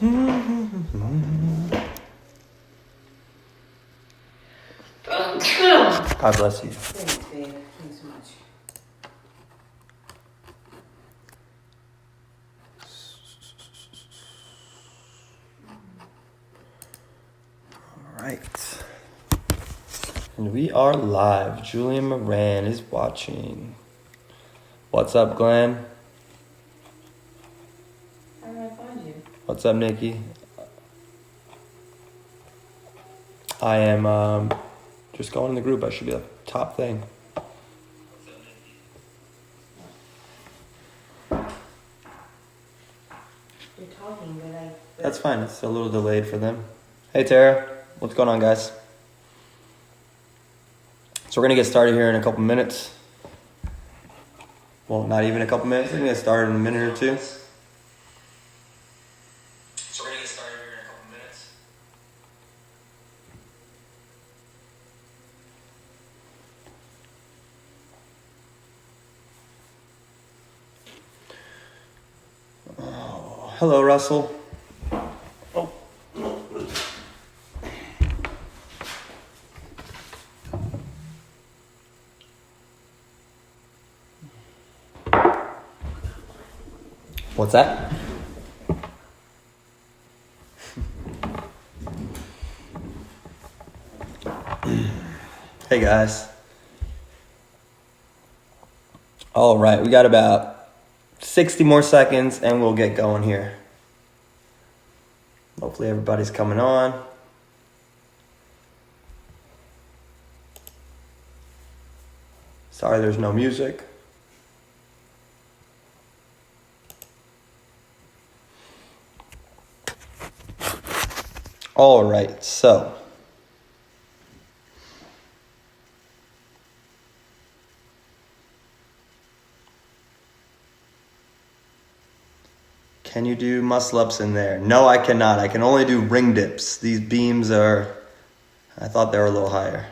God bless you. Thanks, babe. Thanks so much. All right. And we are live. Julian Moran is watching. What's up, Glenn? How did I find you? What's up, Nikki? I am just going in the group. I should be the top thing. You're talking, but That's fine. It's a little delayed for them. Hey, Tara. What's going on, guys? So we're going to get started here in a couple minutes. Well, not even a couple minutes. We're going to get started in a minute or two. So we're going to get started here in a couple minutes. Oh, hello, Russell. Oh. What's that? Hey guys. All right, we got about 60 more seconds and we'll get going here. Hopefully everybody's coming on. Sorry there's no music. All right, so can you do muscle-ups in there? No, I cannot. I can only do ring dips. These beams are, I thought they were a little higher.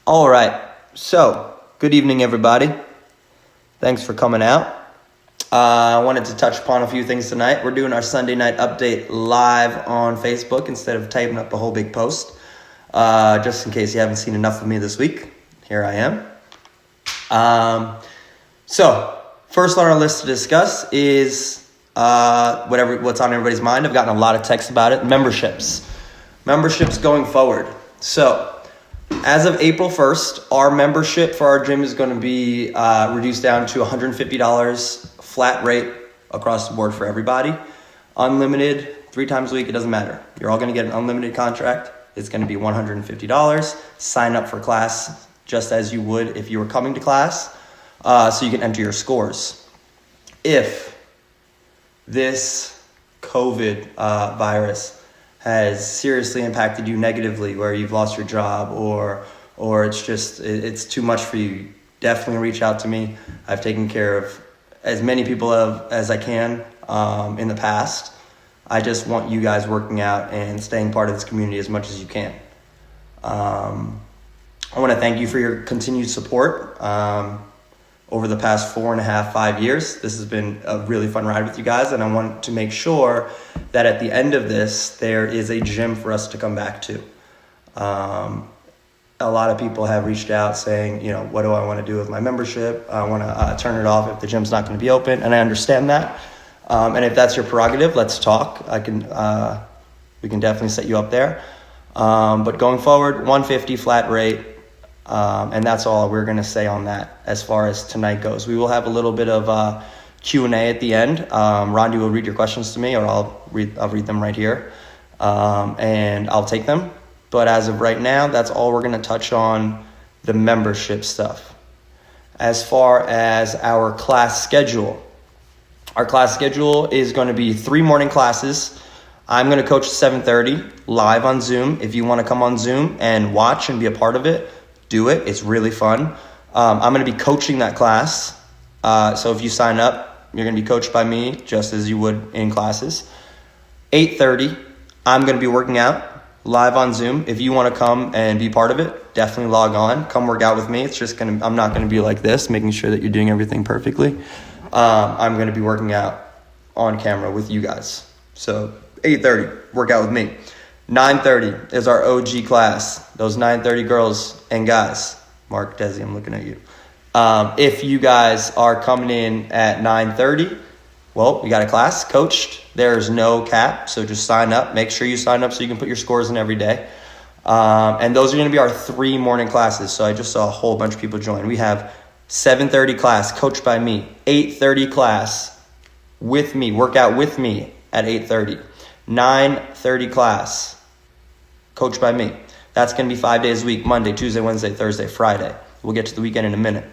All right, so good evening, everybody. Thanks for coming out. I wanted to touch upon a few things tonight. We're doing our Sunday night update live on Facebook instead of typing up a whole big post. Just in case you haven't seen enough of me this week, here I am. So first on our list to discuss is what's on everybody's mind. I've gotten a lot of texts about it. Memberships going forward. So as of April 1st, our membership for our gym is going to be reduced down to $150 flat rate across the board for everybody. Unlimited, 3 times a week, it doesn't matter. You're all going to get an unlimited contract. It's going to be $150. Sign up for class just as you would if you were coming to class, so you can enter your scores. If this COVID virus has seriously impacted you negatively, where you've lost your job or it's too much for you, definitely reach out to me. I've taken care of as many people as I can in the past. I just want you guys working out and staying part of this community as much as you can. I want to thank you for your continued support over the past 4.5, 5 years. This has been a really fun ride with you guys, and I want to make sure that at the end of this, there is a gym for us to come back to. A lot of people have reached out saying, what do I want to do with my membership? I want to turn it off if the gym's not going to be open, and I understand that. And if that's your prerogative, let's talk. We can definitely set you up there. But going forward, $150 flat rate. And that's all we're going to say on that as far as tonight goes. We will have a little bit of Q&A at the end. Rondi will read your questions to me, or I'll read them right here, and I'll take them. But as of right now, that's all we're going to touch on, the membership stuff. As far as our class schedule is going to be 3 morning classes. I'm going to coach at 7:30 live on Zoom. If you want to come on Zoom and watch and be a part of it, do it. It's really fun. I'm going to be coaching that class. So if you sign up, you're going to be coached by me just as you would in classes. 8:30, I'm going to be working out live on Zoom. If you want to come and be part of it, definitely log on. Come work out with me. I'm not going to be like this, making sure that you're doing everything perfectly. I'm going to be working out on camera with you guys. So 8:30, work out with me. 9:30 is our OG class. Those 9:30 girls and guys. Mark, Desi, I'm looking at you. If you guys are coming in at 9:30, well, we got a class coached. There's no cap, so just sign up. Make sure you sign up so you can put your scores in every day. And those are going to be our 3 morning classes. So I just saw a whole bunch of people join. We have 7:30 class coached by me, 8:30 class with me, workout with me at 8:30, 9:30 class coached by me. That's going to be 5 days a week, Monday, Tuesday, Wednesday, Thursday, Friday. We'll get to the weekend in a minute.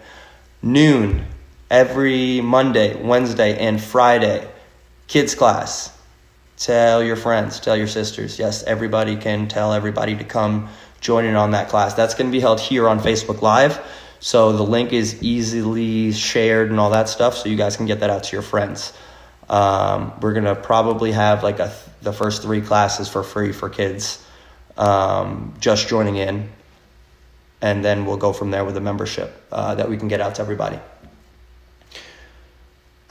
Noon, every Monday, Wednesday, and Friday, kids class. Tell your friends, tell your sisters. Yes, everybody can tell everybody to come join in on that class. That's going to be held here on Facebook Live. So the link is easily shared and all that stuff, so you guys can get that out to your friends. We're going to probably have like the first 3 classes for free for kids just joining in. And then we'll go from there with a membership that we can get out to everybody.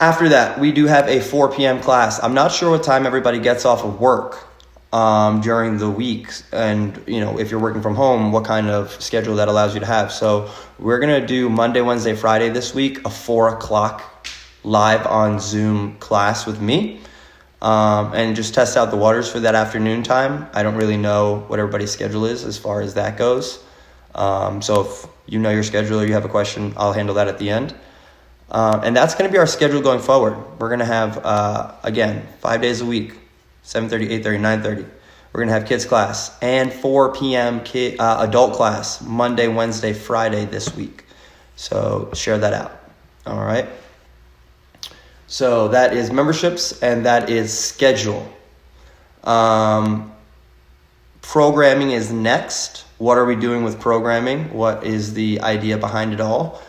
After that, we do have a 4 p.m. class. I'm not sure what time everybody gets off of work during the week. And, if you're working from home, what kind of schedule that allows you to have. So we're going to do Monday, Wednesday, Friday this week, a 4 o'clock live on Zoom class with me. And just test out the waters for that afternoon time. I don't really know what everybody's schedule is as far as that goes. So if you know your schedule or you have a question, I'll handle that at the end. And that's going to be our schedule going forward. We're going to have, again, 5 days a week, 7:30, 8:30, 9:30. We're going to have kids class and 4 p.m. Adult class, Monday, Wednesday, Friday this week. So share that out. All right. So that is memberships and that is schedule. Programming is next. What are we doing with programming? What is the idea behind it all?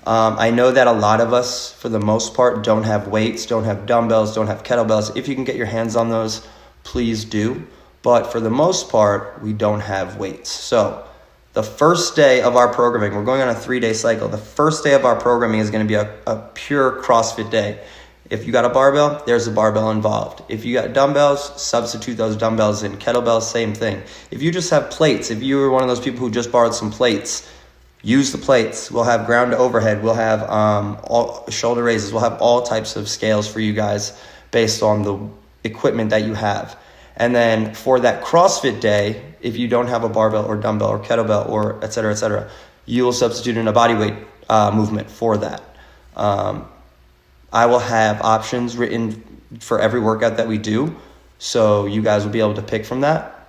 I know that a lot of us, for the most part, don't have weights, don't have dumbbells, don't have kettlebells. If you can get your hands on those, please do. But for the most part, we don't have weights. So the first day of our programming, we're going on a 3-day cycle. The first day of our programming is going to be a pure CrossFit day. If you got a barbell, there's a barbell involved. If you got dumbbells, substitute those dumbbells in. Kettlebells, same thing. If you just have plates, if you were one of those people who just borrowed some plates, use the plates. We'll have ground to overhead. We'll have all shoulder raises. We'll have all types of scales for you guys based on the equipment that you have. And then for that CrossFit day, if you don't have a barbell or dumbbell or kettlebell or et cetera, you will substitute in a bodyweight movement for that. I will have options written for every workout that we do, so you guys will be able to pick from that.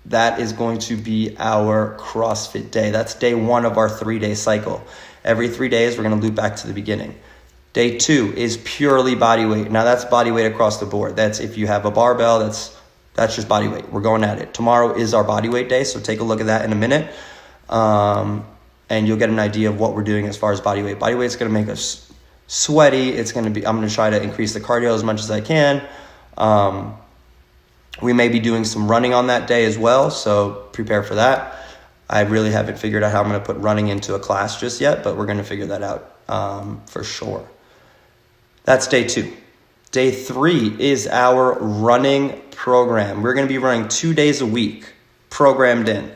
That is going to be our CrossFit day. That's day 1 of our 3-day cycle. Every 3 days, we're going to loop back to the beginning. Day 2 is purely body weight. Now, that's body weight across the board. That's if you have a barbell, that's just body weight. We're going at it. Tomorrow is our body weight day, so take a look at that in a minute. And you'll get an idea of what we're doing as far as body weight. Body weight is going to make us sweaty. I'm going to try to increase the cardio as much as I can. We may be doing some running on that day as well, so prepare for that. I really haven't figured out how I'm going to put running into a class just yet, but we're going to figure that out for sure. That's day 2. Day 3 is our running program. We're going to be running 2 days a week, programmed in.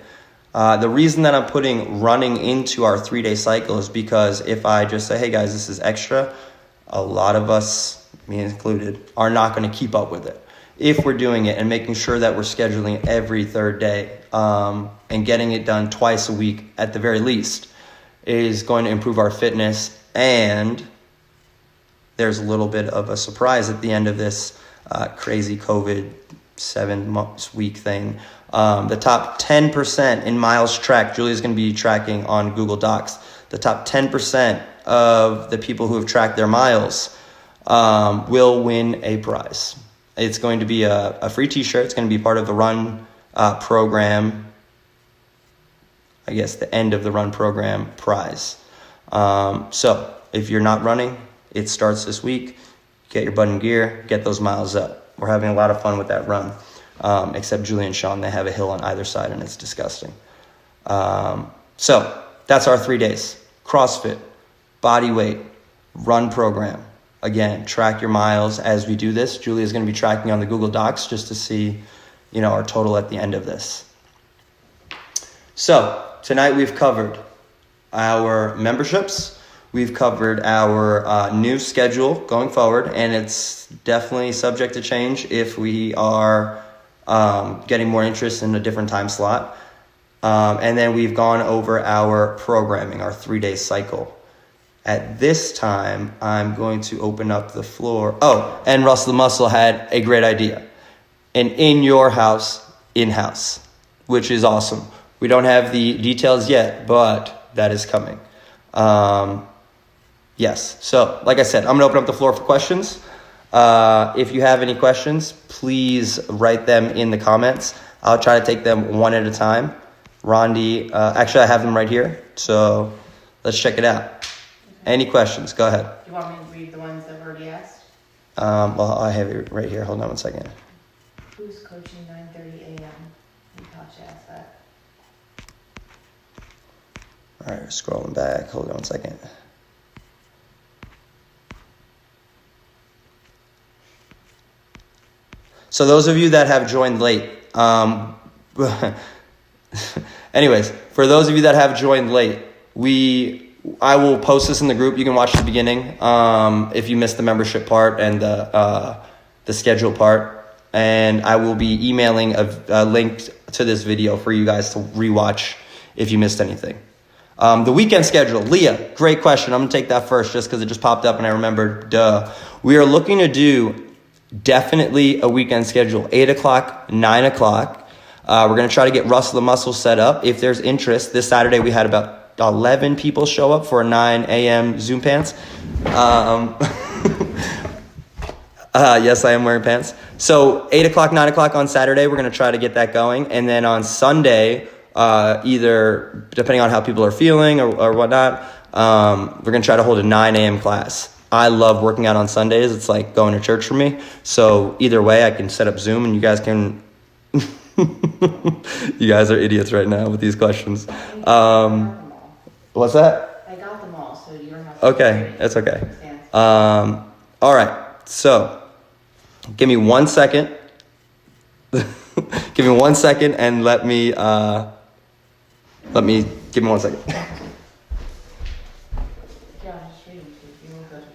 The reason that I'm putting running into our 3-day cycle is because if I just say, hey guys, this is extra, a lot of us, me included, are not going to keep up with it. If we're doing it and making sure that we're scheduling every 3rd day and getting it done twice a week at the very least is going to improve our fitness. And there's a little bit of a surprise at the end of this crazy COVID 7-week thing. The top 10% in miles tracked, Julia's going to be tracking on Google Docs. The top 10% of the people who have tracked their miles will win a prize. It's going to be a free t-shirt. It's going to be part of the run program. I guess the end of the run program prize. So if you're not running, it starts this week. Get your butt in gear, get those miles up. we're having a lot of fun with that run. Except Julie and Sean, they have a hill on either side, and it's disgusting. So that's our 3 days. CrossFit, body weight, run program. Again, track your miles as we do this. Julie is going to be tracking on the Google Docs just to see, our total at the end of this. So tonight we've covered our memberships. We've covered our new schedule going forward, and it's definitely subject to change if we are getting more interest in a different time slot. And then we've gone over our programming, our 3-day cycle. At this time, I'm going to open up the floor. Oh, and Russ the Muscle had a great idea. An in your house, in-house, which is awesome. We don't have the details yet, but that is coming. Yes. So, like I said, I'm going to open up the floor for questions. If you have any questions, please write them in the comments. I'll try to take them one at a time. Rondi, actually, I have them right here. So let's check it out. Any questions? Go ahead. Do you want me to read the ones I've already asked? Well, I have it right here. Hold on one second. Who's coaching 9:30 a.m.? You thought you asked that. All right, scrolling back. Hold on one second. So those of you that have joined late, anyways, for those of you that have joined late, I will post this in the group. You can watch the beginning if you missed the membership part and the schedule part. And I will be emailing a link to this video for you guys to rewatch if you missed anything. The weekend schedule, Leah, great question. I'm going to take that first just because it just popped up and I remembered, We are looking to do definitely a weekend schedule, 8 o'clock, 9 o'clock. We're going to try to get Russell the Muscle set up. If there's interest, this Saturday we had about 11 people show up for a 9 a.m. Zoom pants. Yes, I am wearing pants. So 8 o'clock, 9 o'clock on Saturday, we're going to try to get that going. And then on Sunday, either depending on how people are feeling or whatnot, we're going to try to hold a 9 a.m. class. I love working out on Sundays. It's like going to church for me. So either way, I can set up Zoom and you guys can... You guys are idiots right now with these questions. What's that? I got them all, so you don't have to... Okay, that's okay. All right, so give me 1 second. Give me 1 second and give me 1 second. Yeah, I'll just read them to you. You won't go to me.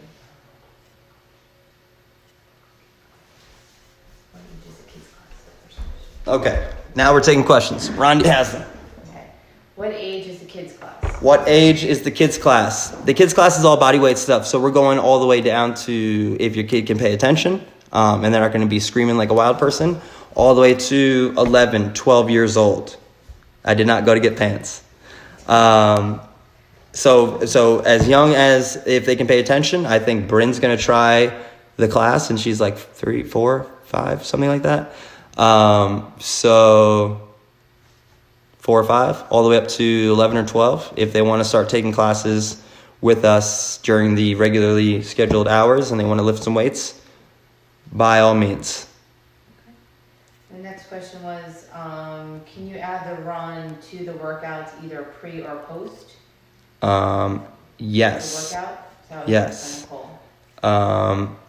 What do you do, the kids' class? Okay, now we're taking questions. Rondi has them. Okay. What age is the kids' class? What age is the kids' class? The kids' class is all body weight stuff, so we're going all the way down to if your kid can pay attention, and they're not going to be screaming like a wild person, all the way to 11, 12 years old. I did not go to get pants. So as young as if they can pay attention, I think Bryn's going to try the class, and she's like 3, 4, 5, something like that. So 4 or 5, all the way up to 11 or 12. If they want to start taking classes with us during the regularly scheduled hours and they want to lift some weights, by all means. The next question was, can you add the run to the workouts either pre or post? Yes. The workout? So Yes.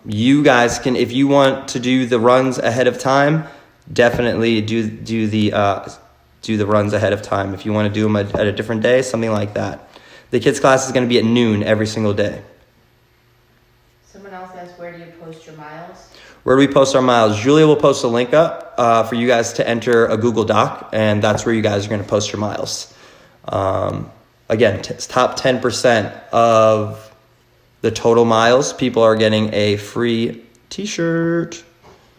You guys can, if you want to do the runs ahead of time, definitely do the runs ahead of time. If you want to do them at a different day, something like that. The kids' class is going to be at noon every single day. Someone else asked, where do you post your miles? Where do we post our miles? Julia will post a link up for you guys to enter a Google Doc, and that's where you guys are going to post your miles. Again, top 10% of the total miles, people are getting a free t-shirt.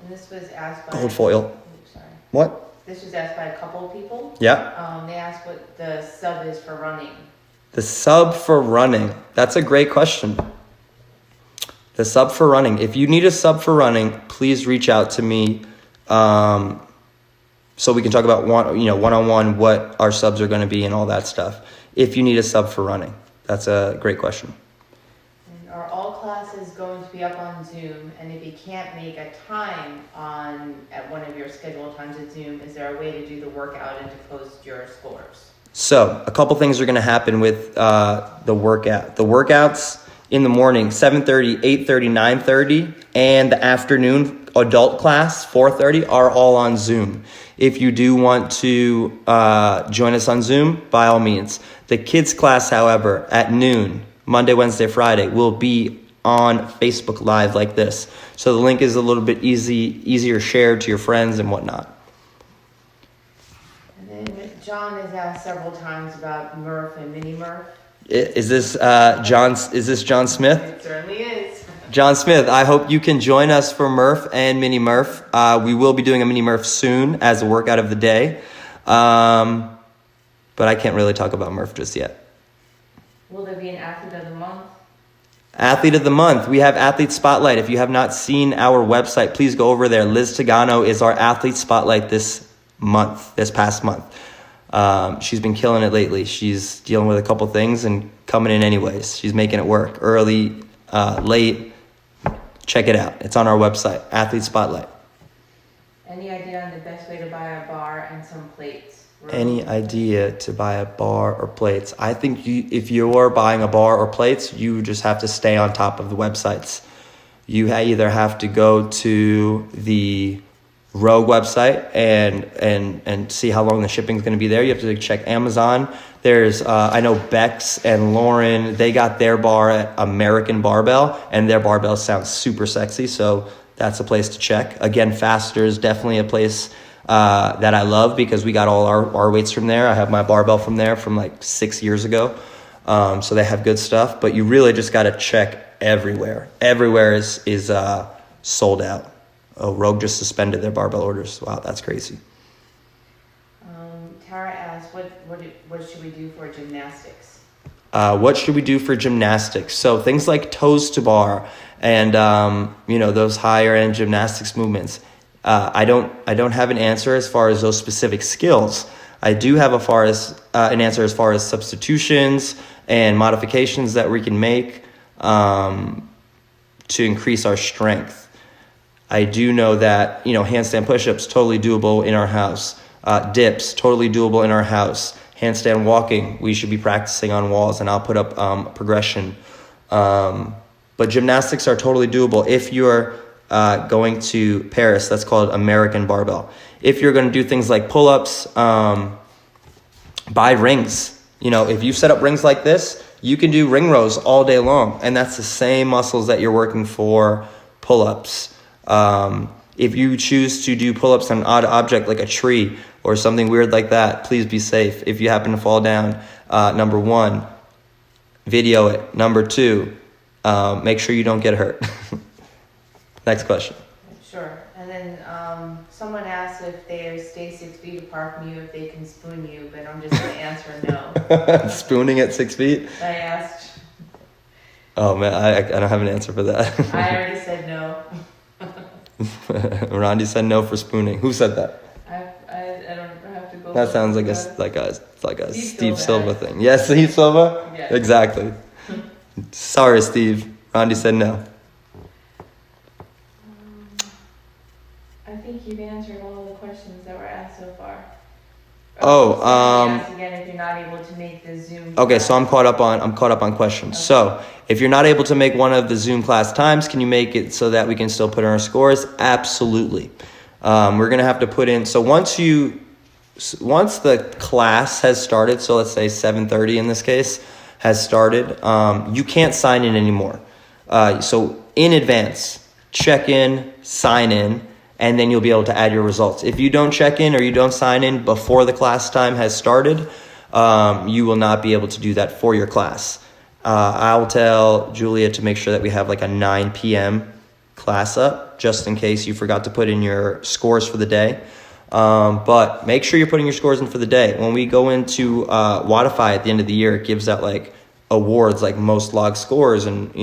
And this was asked by... Gold foil. Oops, sorry. What? This was asked by a couple of people. Yeah. They asked what the sub is for running. The sub for running. That's a great question. The sub for running. If you need a sub for running, please reach out to me so we can talk about one-on-one what our subs are going to be and all that stuff. If you need a sub for running. That's a great question. And are all classes class is going to be up on Zoom, and if you can't make a time at one of your scheduled times at Zoom, is there a way to do the workout and to post your scores? So a couple things are going to happen with the workout. The workouts in the morning, 7:30, 8:30, 9:30, and the afternoon adult class, 4:30, are all on Zoom. If you do want to join us on Zoom, by all means. The kids class, however, at noon, Monday, Wednesday, Friday, will be on Facebook Live like this. So the link is a little bit easier shared to your friends and whatnot. And then John has asked several times about Murph and Mini Murph. Is this John Smith? It certainly is. John Smith, I hope you can join us for Murph and Mini Murph. We will be doing a Mini Murph soon as a workout of the day. But I can't really talk about Murph just yet. Will there be an Athlete of the Month? Athlete of the Month. We have Athlete Spotlight. If you have not seen our website, please go over there. Liz Tagano is our Athlete Spotlight this past month. She's been killing it lately. She's dealing with a couple things and coming in anyways. She's making it work. Early, late. Check it out. It's on our website, Athlete Spotlight. Any idea on the best way to buy a bar and some plates? Any idea to buy a bar or plates? I think if you are buying a bar or plates, you just have to stay on top of the websites. You either have to go to the Rogue website and see how long the shipping is going to be there. You have to check Amazon. There's I know Bex and Lauren, they got their bar at American Barbell, and their barbell sounds super sexy, so that's a place to check. Again, Faster is definitely a place that I love because we got all our weights from there. I have my barbell from there from like 6 years ago. So they have good stuff, but you really just got to check everywhere. Everywhere is sold out. Oh, Rogue just suspended their barbell orders. Wow, that's crazy. Tara asked, what should we do for gymnastics? What should we do for gymnastics? So things like toes to bar and those higher end gymnastics movements. I don't have an answer as far as those specific skills. I do have an answer as far as substitutions and modifications that we can make to increase our strength. I do know that, handstand push-ups, totally doable in our house. Dips, totally doable in our house. Handstand walking, we should be practicing on walls, and I'll put up progression. But gymnastics are totally doable. If you're going to Paris, that's called American Barbell. If you're going to do things like pull-ups, buy rings. If you set up rings like this, you can do ring rows all day long, and that's the same muscles that you're working for pull-ups. If you choose to do pull-ups on an odd object like a tree or something weird like that, please be safe. If you happen to fall down, number one, video it. Number two, make sure you don't get hurt. Next question. Sure. And then someone asked if they stay 6 feet apart from you, if they can spoon you, but I'm just going to answer no. Spooning at 6 feet? I asked. Oh, man, I don't have an answer for that. I already said no. Rondi said no for spooning. Who said that? I don't have to go. That sounds like a Steve Silva thing. Yes, Steve Silva? Yeah. Exactly. Sorry, Steve. Rondi said no. I think you've answered all the questions that were asked so far. Oh, again, if you're not able to make the Zoom. Okay, so I'm caught up on questions. Okay. So, if you're not able to make one of the Zoom class times, can you make it so that we can still put in our scores? Absolutely. We're gonna have to put in. So once the class has started, so let's say 7:30 in this case has started, you can't sign in anymore. So in advance, check in, sign in, and then you'll be able to add your results. If you don't check in or you don't sign in before the class time has started, you will not be able to do that for your class. I'll tell Julia to make sure that we have like a 9 p.m. class up, just in case you forgot to put in your scores for the day. But make sure you're putting your scores in for the day. When we go into Wattify at the end of the year, it gives out like awards like most log scores and,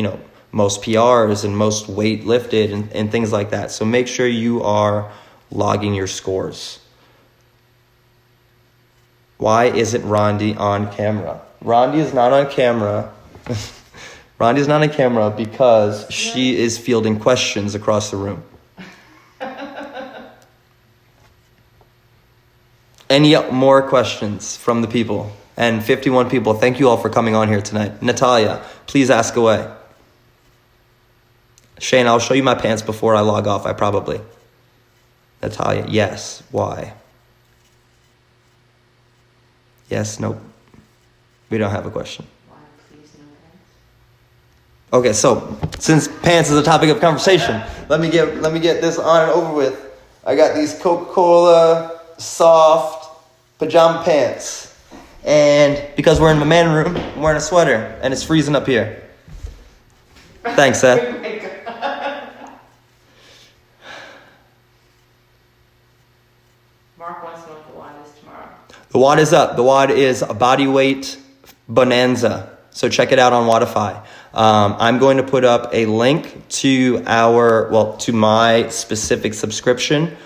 most PRs and most weight lifted and things like that. So make sure you are logging your scores. Why isn't Rondi on camera? Rondi is not on camera Rondi's not on camera because she is fielding questions across the room. Any more questions from the people? And 51 people, thank you all for coming on here tonight. Natalia, please ask away. Shane, I'll show you my pants before I log off, probably. Natalia, yes. Why? Yes, nope. We don't have a question. Why, please, no pants? Okay, so since pants is a topic of conversation, let me get this on and over with. I got these Coca-Cola soft pajama pants. And because we're in the man room, I'm wearing a sweater and it's freezing up here. Thanks, Seth. Oh my God. Mark wants to know what the WOD is tomorrow. The WOD is up. The WOD is a body weight bonanza. So check it out on Wodify. I'm going to put up a link to to my specific subscription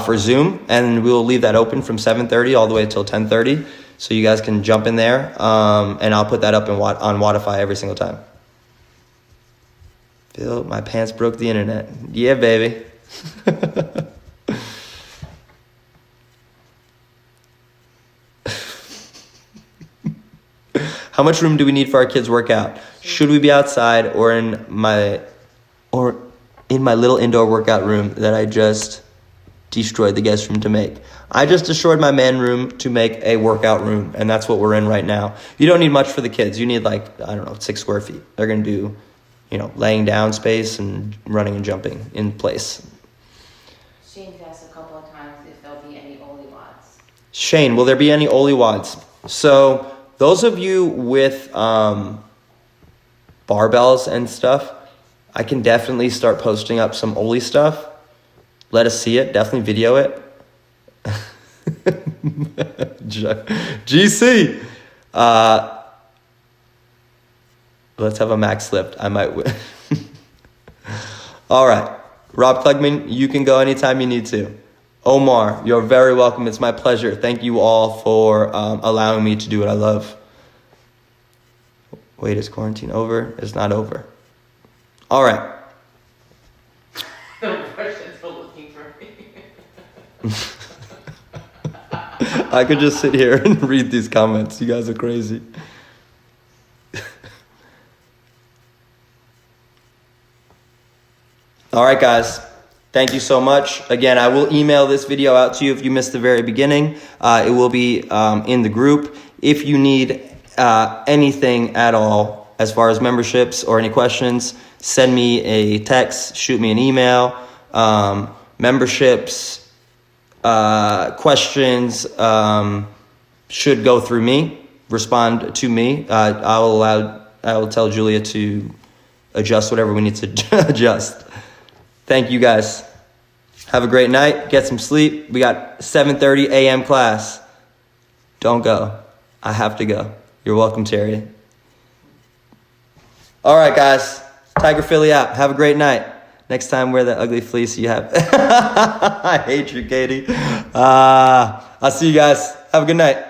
for Zoom, and we will leave that open from 7:30 all the way until 10:30. So you guys can jump in there, and I'll put that up on Wodify every single time. Phil, my pants broke the internet. Yeah, baby. How much room do we need for our kids' workout? Should we be outside or in my little indoor workout room that I just destroyed the guest room to make? I just destroyed my man room to make a workout room, and that's what we're in right now. You don't need much for the kids. You need 6 square feet. They're going to do, laying down space and running and jumping in place. Shane's asked a couple of times if there'll be any Oli WODs. Shane, will there be any Oli WODs? So those of you with barbells and stuff, I can definitely start posting up some Oli stuff. Let us see it. Definitely video it. GC. Let's have a max lift. I might win. All right. Rob Klugman, you can go anytime you need to. Omar, you're very welcome. It's my pleasure. Thank you all for allowing me to do what I love. Wait, is quarantine over? It's not over. All right. No questions for looking for me. I could just sit here and read these comments. You guys are crazy. All right, guys. Thank you so much. Again, I will email this video out to you if you missed the very beginning. It will be in the group. If you need anything at all as far as memberships or any questions, send me a text, shoot me an email. Memberships, questions should go through me, respond to me. I will tell Julia to adjust whatever we need to adjust. Thank you guys. Have a great night. Get some sleep. We got 7:30 a.m. class. Don't go. I have to go. You're welcome, Terry. All right, guys. Tiger Philly out. Have a great night. Next time, wear that ugly fleece you have. I hate you, Katie. I'll see you guys. Have a good night.